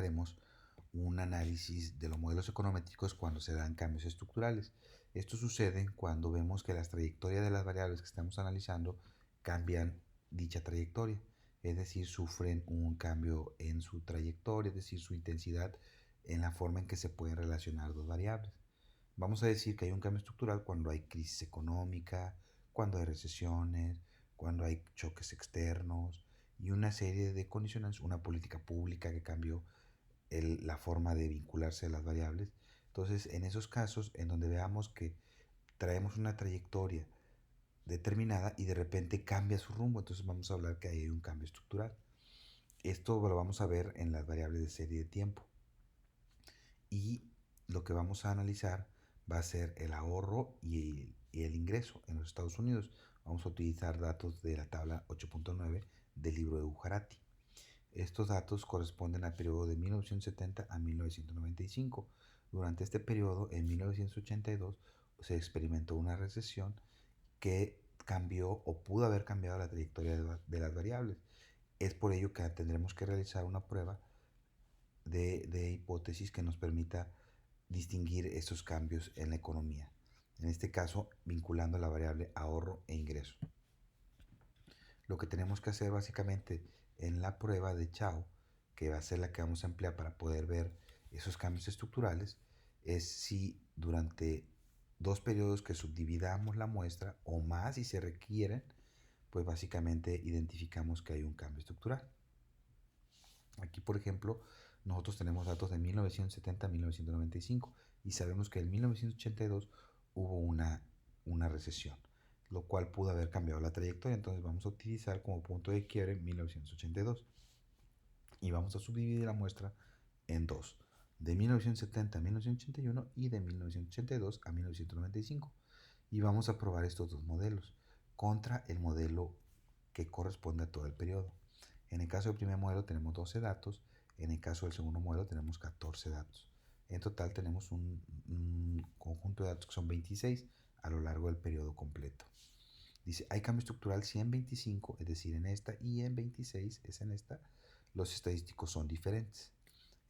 haremos un análisis de los modelos econométricos cuando se dan cambios estructurales. Esto sucede cuando vemos que las trayectorias de las variables que estamos analizando cambian dicha trayectoria, es decir, sufren un cambio en su trayectoria, es decir, su intensidad en la forma en que se pueden relacionar dos variables. Vamos a decir que hay un cambio estructural cuando hay crisis económica, cuando hay recesiones, cuando hay choques externos y una serie de condicionantes, una política pública que cambió la forma de vincularse a las variables. Entonces, en esos casos en donde veamos que traemos una trayectoria determinada y de repente cambia su rumbo, entonces vamos a hablar que hay un cambio estructural. Esto lo vamos a ver en las variables de serie de tiempo. Y lo que vamos a analizar va a ser el ahorro y el ingreso en los Estados Unidos. Vamos a utilizar datos de la tabla 8.9 del libro de Bujarati. Estos datos corresponden al periodo de 1970 a 1995. Durante este periodo, en 1982, se experimentó una recesión que cambió o pudo haber cambiado la trayectoria de las variables. Es por ello que tendremos que realizar una prueba de hipótesis que nos permita distinguir estos cambios en la economía. En este caso, vinculando la variable ahorro e ingreso. Lo que tenemos que hacer básicamente en la prueba de Chao, que va a ser la que vamos a emplear para poder ver esos cambios estructurales, es si durante dos periodos que subdividamos la muestra o más si se requieren, pues básicamente identificamos que hay un cambio estructural. Aquí, por ejemplo, nosotros tenemos datos de 1970 a 1995 y sabemos que en 1982 hubo una recesión, lo cual pudo haber cambiado la trayectoria. Entonces vamos a utilizar como punto de quiebre 1982 y vamos a subdividir la muestra en dos, de 1970 a 1981 y de 1982 a 1995. Y vamos a probar estos dos modelos contra el modelo que corresponde a todo el periodo. En el caso del primer modelo tenemos 12 datos, en el caso del segundo modelo tenemos 14 datos. En total tenemos un conjunto de datos que son 26 a lo largo del periodo completo. Dice, hay cambio estructural si en 25, es decir, en esta, y en 26, es en esta, los estadísticos son diferentes.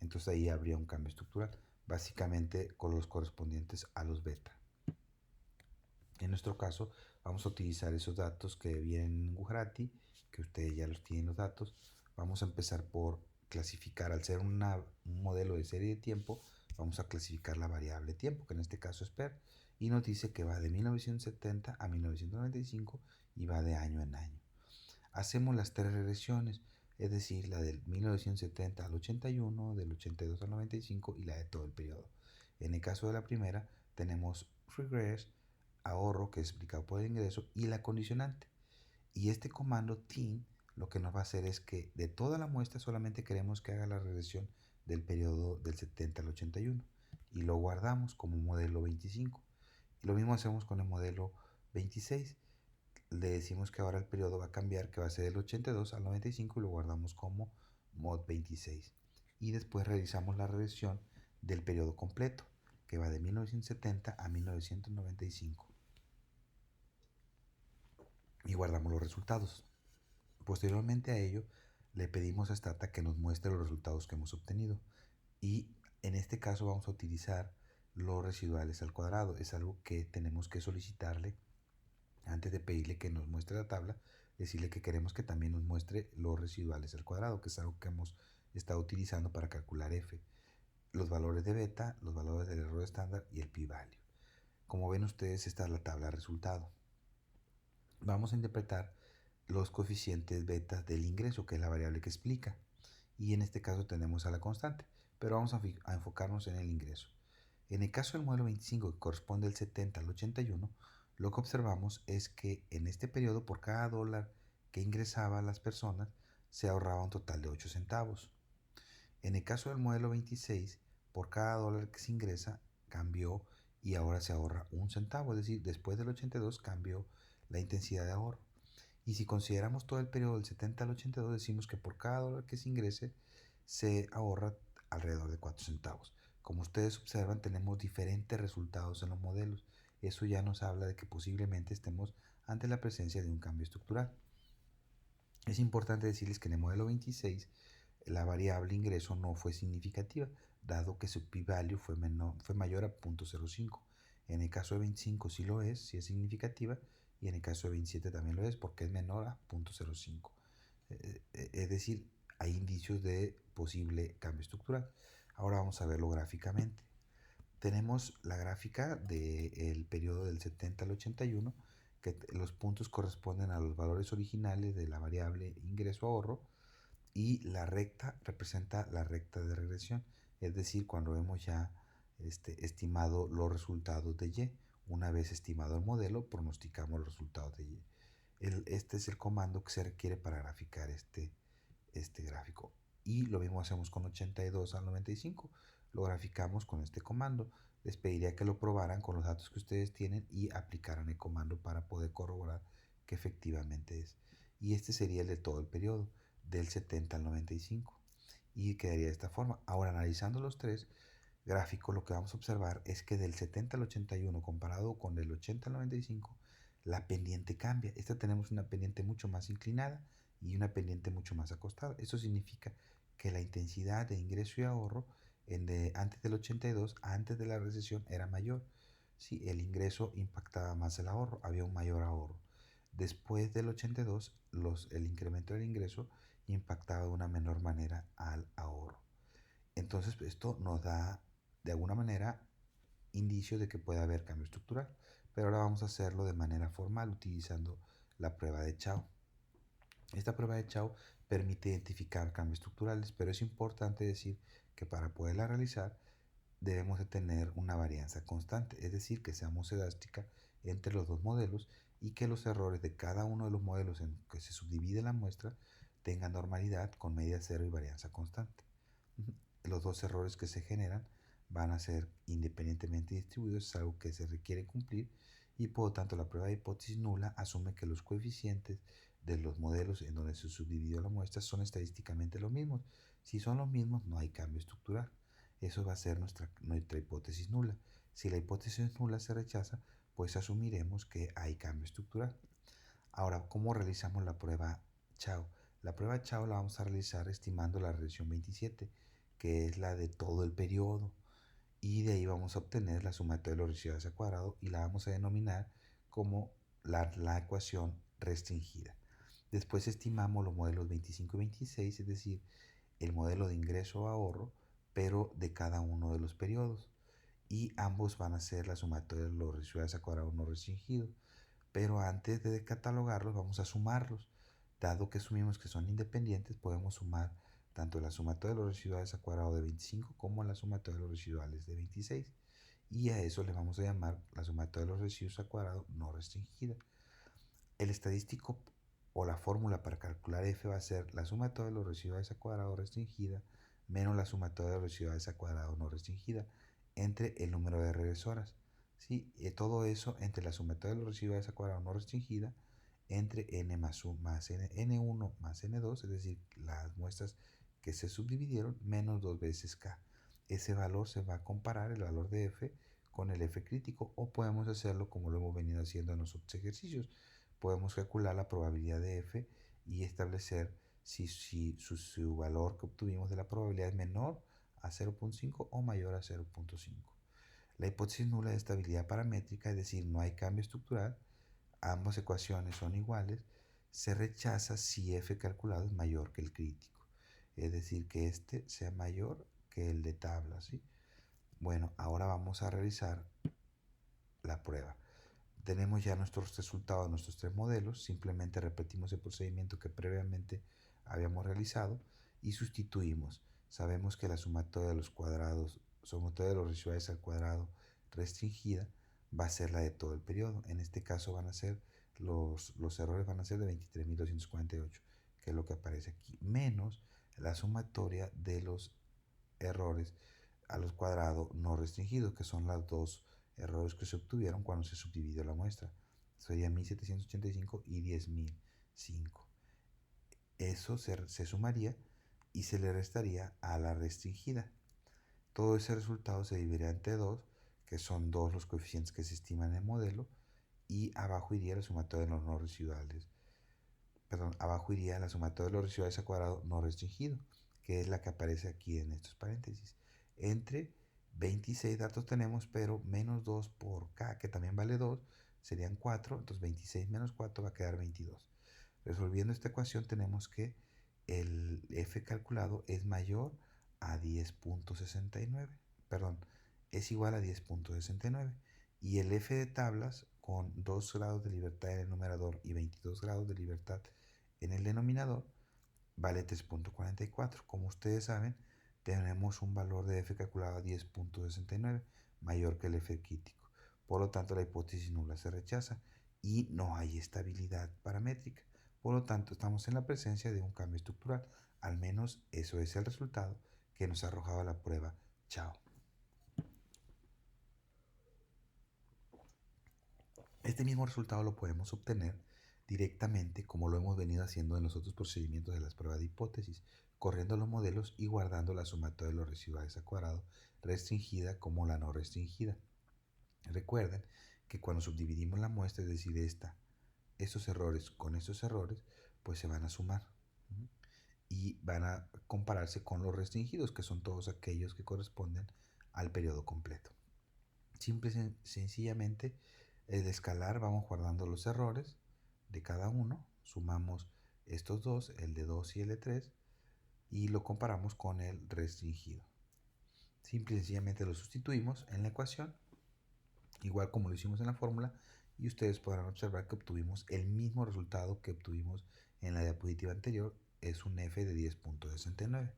Entonces ahí habría un cambio estructural, básicamente con los correspondientes a los beta. En nuestro caso, vamos a utilizar esos datos que vienen en Gujarati, que ustedes ya los tienen los datos. Vamos a empezar por clasificar, al ser un modelo de serie de tiempo, vamos a clasificar la variable tiempo, que en este caso es PER, y nos dice que va de 1970 a 1995 y va de año en año. Hacemos las tres regresiones, es decir, la del 1970 al 81, del 82 al 95 y la de todo el periodo. En el caso de la primera, tenemos regress, ahorro, que es explicado por el ingreso, y la condicionante. Y este comando tin lo que nos va a hacer es que de toda la muestra solamente queremos que haga la regresión del periodo del 70 al 81 y lo guardamos como modelo 25. Y lo mismo hacemos con el modelo 26. Le decimos que ahora el periodo va a cambiar, que va a ser del 82 al 95 y lo guardamos como mod 26. Y después realizamos la regresión del periodo completo, que va de 1970 a 1995. Y guardamos los resultados. Posteriormente a ello, le pedimos a Stata que nos muestre los resultados que hemos obtenido. Y en este caso vamos a utilizar los residuales al cuadrado. Es algo que tenemos que solicitarle antes de pedirle que nos muestre la tabla, decirle que queremos que también nos muestre los residuales al cuadrado, que es algo que hemos estado utilizando para calcular f. Los valores de beta, los valores del error estándar y el p-value. Como ven ustedes, esta es la tabla de resultado. Vamos a interpretar los coeficientes beta del ingreso, que es la variable que explica. Y en este caso tenemos a la constante, pero vamos a enfocarnos en el ingreso. En el caso del modelo 25, que corresponde del 70 al 81, lo que observamos es que en este periodo, por cada dólar que ingresaban las personas, se ahorraba un total de 8 centavos. En el caso del modelo 26, por cada dólar que se ingresa, cambió y ahora se ahorra un centavo, es decir, después del 82 cambió la intensidad de ahorro. Y si consideramos todo el periodo del 70 al 82, decimos que por cada dólar que se ingrese, se ahorra alrededor de 4 centavos. Como ustedes observan, tenemos diferentes resultados en los modelos. Eso ya nos habla de que posiblemente estemos ante la presencia de un cambio estructural. Es importante decirles que en el modelo 26 la variable ingreso no fue significativa, dado que su p-value fue mayor a 0.05. En el caso de 25 sí lo es, sí es significativa, y en el caso de 27 también lo es, porque es menor a 0.05. Es decir, hay indicios de posible cambio estructural. Ahora vamos a verlo gráficamente. Tenemos la gráfica del periodo del 70 al 81, que los puntos corresponden a los valores originales de la variable ingreso-ahorro, y la recta representa la recta de regresión, es decir, cuando hemos ya estimado los resultados de Y. Una vez estimado el modelo, pronosticamos los resultados de Y. Este es el comando que se requiere para graficar este gráfico. Y lo mismo hacemos con 82 al 95. Lo graficamos con este comando. Les pediría que lo probaran con los datos que ustedes tienen y aplicaran el comando para poder corroborar que efectivamente es. Y este sería el de todo el periodo, del 70 al 95. Y quedaría de esta forma. Ahora, analizando los tres gráficos, lo que vamos a observar es que del 70 al 81 comparado con el 80 al 95, la pendiente cambia. Esta tenemos una pendiente mucho más inclinada y una pendiente mucho más acostada. Eso significa que la intensidad de ingreso y ahorro antes del 82, antes de la recesión, era mayor. Sí, el ingreso impactaba más el ahorro, había un mayor ahorro. Después del 82, el incremento del ingreso impactaba de una menor manera al ahorro. Entonces, esto nos da, de alguna manera, indicios de que puede haber cambio estructural. Pero ahora vamos a hacerlo de manera formal utilizando la prueba de Chow. Esta prueba de Chow permite identificar cambios estructurales, pero es importante decir que para poderla realizar debemos de tener una varianza constante, es decir, que seamos elástica entre los dos modelos y que los errores de cada uno de los modelos en que se subdivide la muestra tengan normalidad con media cero y varianza constante. Los dos errores que se generan van a ser independientemente distribuidos, es algo que se requiere cumplir, y por lo tanto la prueba de hipótesis nula asume que los coeficientes de los modelos en donde se subdividió la muestra son estadísticamente los mismos. Si son los mismos, no hay cambio estructural. Eso va a ser nuestra hipótesis nula. Si la hipótesis nula se rechaza, pues asumiremos que hay cambio estructural. Ahora, ¿cómo realizamos la prueba Chow? La prueba Chow la vamos a realizar estimando la regresión 27, que es la de todo el periodo, y de ahí vamos a obtener la sumatoria de los residuos al cuadrado y la vamos a denominar como la ecuación restringida. Después estimamos los modelos 25 y 26, es decir, el modelo de ingreso-ahorro, pero de cada uno de los periodos. Y ambos van a ser la sumatoria de los residuos al cuadrado no restringido. Pero antes de catalogarlos, vamos a sumarlos. Dado que asumimos que son independientes, podemos sumar tanto la sumatoria de los residuales al cuadrado de 25 como la sumatoria de los residuales de 26. Y a eso le vamos a llamar la sumatoria de los residuos al cuadrado no restringida. El estadístico o la fórmula para calcular f va a ser la sumatoria de los residuales al cuadrado restringida menos la sumatoria de los residuales al cuadrado no restringida entre el número de regresoras. ¿Sí? Todo eso entre la sumatoria de los residuales al cuadrado no restringida entre n más n1 más n2, es decir, las muestras que se subdividieron, menos 2 veces k. Ese valor se va a comparar, el valor de f, con el f crítico, o podemos hacerlo como lo hemos venido haciendo en los otros ejercicios. Podemos calcular la probabilidad de f y establecer si su valor que obtuvimos de la probabilidad es menor a 0.5 o mayor a 0.5. La hipótesis nula de estabilidad paramétrica, es decir, no hay cambio estructural, ambas ecuaciones son iguales, se rechaza si f calculado es mayor que el crítico, es decir, que este sea mayor que el de tabla, ¿sí? Bueno, ahora vamos a realizar la prueba. Tenemos ya nuestros resultados de nuestros tres modelos, simplemente repetimos el procedimiento que previamente habíamos realizado y sustituimos. Sabemos que la sumatoria de los cuadrados, sumatoria de los residuales al cuadrado restringida, va a ser la de todo el periodo. En este caso van a ser los errores van a ser de 23.248, que es lo que aparece aquí, menos la sumatoria de los errores a los cuadrados no restringidos, que son los dos errores que se obtuvieron cuando se subdividió la muestra. Sería 1785 y 10.005. Eso se sumaría y se le restaría a la restringida. Todo ese resultado se dividirá entre 2, que son 2 los coeficientes que se estiman en el modelo, y abajo iría la sumatoria de los no residuales. Perdón, abajo iría la sumatoria de los residuales al cuadrado no restringido, que es la que aparece aquí en estos paréntesis. Entre 26 datos tenemos, pero menos 2 por k, que también vale 2, serían 4, entonces 26 menos 4 va a quedar 22. Resolviendo esta ecuación tenemos que el f calculado es mayor a 10.69, perdón, es igual a 10.69, y el f de tablas con 2 grados de libertad en el numerador y 22 grados de libertad en el denominador vale 3.44. Como ustedes saben, tenemos un valor de f calculado a 10.69 mayor que el f crítico. Por lo tanto, la hipótesis nula se rechaza y no hay estabilidad paramétrica. Por lo tanto, estamos en la presencia de un cambio estructural. Al menos eso es el resultado que nos arrojaba la prueba Chao. Este mismo resultado lo podemos obtener directamente como lo hemos venido haciendo en los otros procedimientos de las pruebas de hipótesis, corriendo los modelos y guardando la sumatoria de los residuales a cuadrado, restringida como la no restringida. Recuerden que cuando subdividimos la muestra, es decir, estos errores con estos errores, pues se van a sumar y van a compararse con los restringidos, que son todos aquellos que corresponden al periodo completo. Simple y sencillamente, el escalar vamos guardando los errores de cada uno, sumamos estos dos, el de 2 y el de 3, y lo comparamos con el restringido. Simple y sencillamente lo sustituimos en la ecuación, igual como lo hicimos en la fórmula, y ustedes podrán observar que obtuvimos el mismo resultado que obtuvimos en la diapositiva anterior, es un f de 10.69.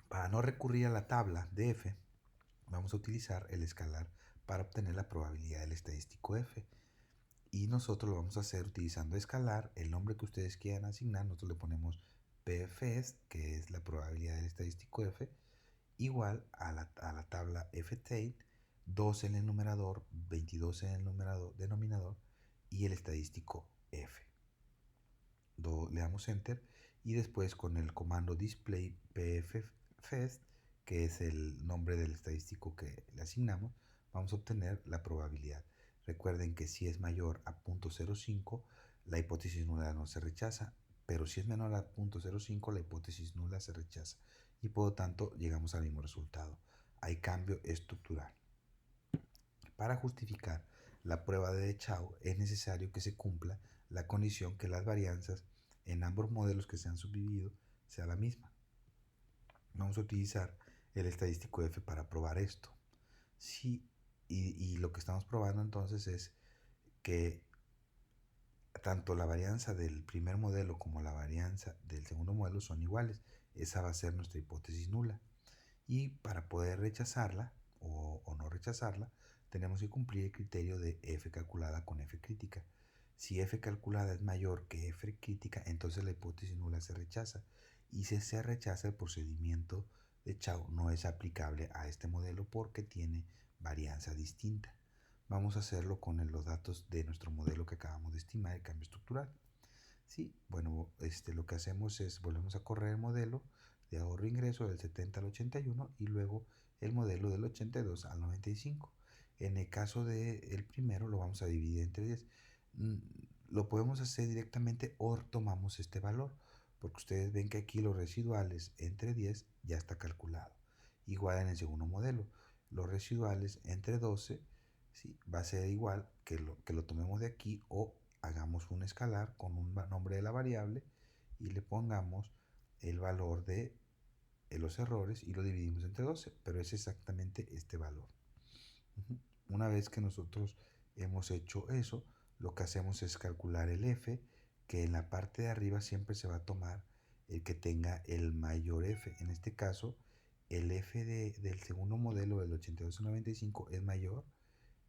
Para no recurrir a la tabla de f, vamos a utilizar el escalar para obtener la probabilidad del estadístico f. Y nosotros lo vamos a hacer utilizando escalar, el nombre que ustedes quieran asignar, nosotros le ponemos pfs, que es la probabilidad del estadístico f, igual a la tabla ftail, 2 en el numerador, 22 en el denominador y el estadístico f. Le damos enter y después con el comando display pffest, que es el nombre del estadístico que le asignamos, vamos a obtener la probabilidad. Recuerden que si es mayor a 0.05, la hipótesis nula no se rechaza, pero si es menor a 0.05, la hipótesis nula se rechaza y por lo tanto llegamos al mismo resultado. Hay cambio estructural. Para justificar la prueba de Chao es necesario que se cumpla la condición que las varianzas en ambos modelos que se han subdividido sea la misma. Vamos a utilizar el estadístico F para probar esto. Sí, y lo que estamos probando entonces es que tanto la varianza del primer modelo como la varianza del segundo modelo son iguales. Esa va a ser nuestra hipótesis nula. Y para poder rechazarla o no rechazarla, tenemos que cumplir el criterio de F calculada con F crítica. Si F calculada es mayor que F crítica, entonces la hipótesis nula se rechaza. Y si se rechaza, el procedimiento de Chao no es aplicable a este modelo porque tiene varianza distinta. Vamos a hacerlo con los datos de nuestro modelo que acabamos de estimar, el cambio estructural. Sí, bueno, lo que hacemos es volvemos a correr el modelo de ahorro-ingreso del 70 al 81 y luego el modelo del 82 al 95. En el caso del primero lo vamos a dividir entre 10. Lo podemos hacer directamente o tomamos este valor, porque ustedes ven que aquí los residuales entre 10 ya está calculado. Igual en el segundo modelo, los residuales entre 12 ¿sí? Va a ser igual que lo tomemos de aquí o hagamos un escalar con un nombre de la variable y le pongamos el valor de los errores y lo dividimos entre 12, pero es exactamente este valor. Una vez que nosotros hemos hecho eso, lo que hacemos es calcular el f, que en la parte de arriba siempre se va a tomar el que tenga el mayor f. En este caso, el f del segundo modelo del 82 al 95 es mayor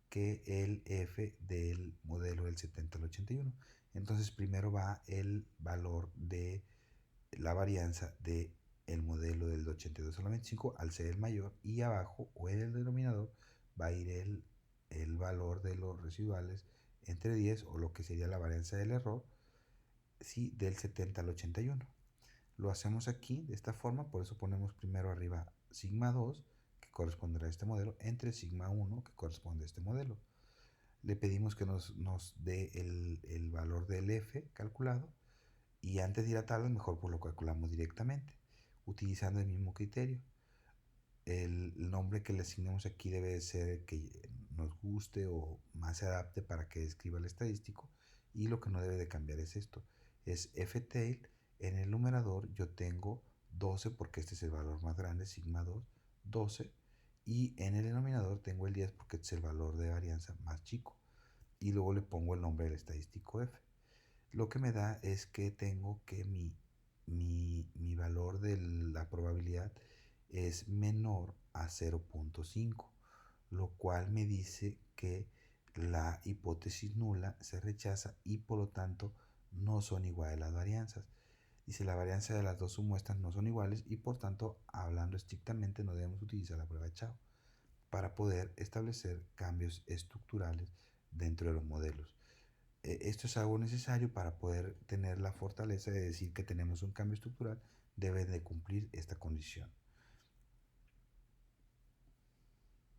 que el f del modelo del 70 al 81. Entonces primero va el valor de la varianza del modelo del 82 al 95 al ser el mayor, y abajo o en el denominador va a ir el valor de los residuales entre 10 o lo que sería la varianza del error sí, del 70 al 81. Lo hacemos aquí de esta forma, por eso ponemos primero arriba sigma 2 que corresponderá a este modelo entre sigma 1 que corresponde a este modelo. Le pedimos que nos dé el valor del f calculado Y antes de ir a tablas, mejor pues lo calculamos directamente, utilizando el mismo criterio. El nombre que le asignemos aquí debe de ser el que nos guste o más se adapte para que describa el estadístico. Y lo que no debe de cambiar es esto. Es ftail. En el numerador yo tengo 12 porque este es el valor más grande, sigma 2, 12. Y en el denominador tengo el 10 porque este es el valor de varianza más chico. Y luego le pongo el nombre del estadístico f. Lo que me da es que tengo que mi valor de la probabilidad es menor a 0.5, lo cual me dice que la hipótesis nula se rechaza y por lo tanto no son iguales las varianzas. Dice la varianza de las dos submuestras no son iguales y por tanto, hablando estrictamente, no debemos utilizar la prueba de Chao para poder establecer cambios estructurales dentro de los modelos. Esto es algo necesario para poder tener la fortaleza de decir que tenemos un cambio estructural, debe de cumplir esta condición.